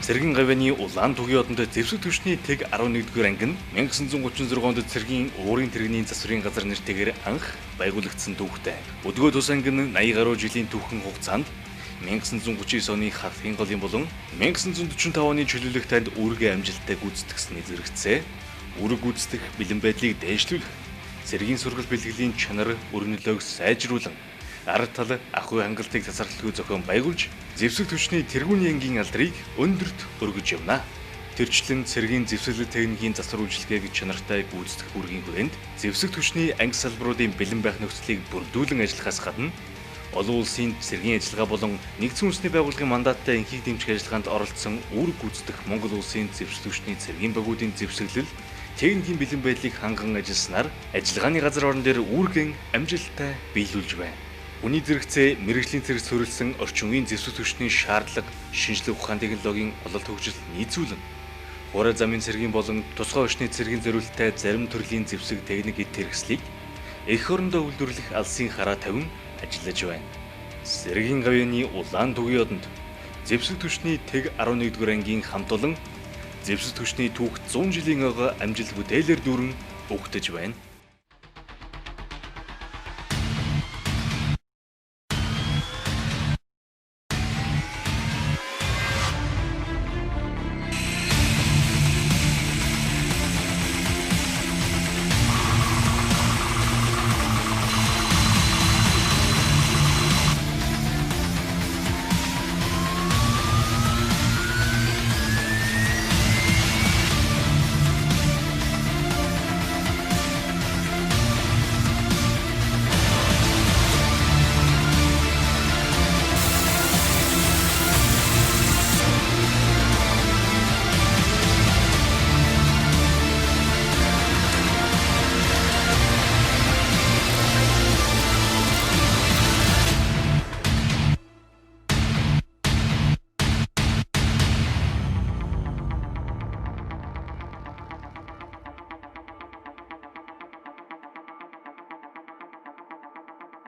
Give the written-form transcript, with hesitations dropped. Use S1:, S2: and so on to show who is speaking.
S1: Цэргийн гавьяаны Улаан түгийн одонд зэвсэг түвшний тэг 11-р анги нь 1936 онд цэргийн уурын тэрэгний засварын газар нэртэйгээр анх байгуулагдсан түүхтэй. Өдгөө тус анги нь 80 гаруй жилийн түүхэн хугацаанд 1939 оны Хатхийн голын болон 1945 оны чөлөөлөх танд үүргээ амжилттай гүйцэтгэсний зэрэгцээ. Үүрэг гүйцэтгэх бэлэн байдлыг дээшлүүлэх, цэргийн сургал бэлтгэлийн чанар өрнөлөөг сайжруулан арга тал ахуй хангалтыг тасралтгүй зохион байгуулж зэвсэг түвшний тэргүүний ангийн алдрыг өндөрт өргөж явна. Тэрчлэн цэргийн зэвсэглэл техникийн засвар үйлчилгээг чанартай гүйцэтгэх үүргийн хүрээнд зэвсэг түвшний анги салбаруудын бэлэн байх нөхцөлийг бүрдүүлэн ажиллахаас гадна олон улсын цэргийн ажиллагаа болон нэгдсэн үндэсний байгууллагын мандаттай энхийг дэмжих ажиллагаанд оролцсон үүрэг гүйцэтгэх Монгол улсын зэвсэг түвшний цэргийн багуудын зэвсэглэл техникийн бэлэн байдлыг ханган ажилласнаар ажиллагааны газар орон дээр үүргэн амжилттай биелүүлж байна. Үүний зэрэгцээ мэрэгжлийн зэрэг суурилсан орчин үеийн зэвсэг түвшний шаардлага, шинжлэх ухаан технологийн ололт хөгжил нийцүүлэн хуурай замын цэргийн болон тусгай орчны цэргийн зориулалттай зарим төрлийн зэвсэг техник хэрэгслийг эх орондоо үйлдвэрлэх алсын хараа тавин ажиллаж байна. Цэргийн гавьяаны Улаан түгийн одонд зэвсэг түвшний тэг 11-р ангийн хамт олон зэвсэг түвшний түүх 100 жилийн ага амжилт бүтээлээр дүүрэн өгтөж байна.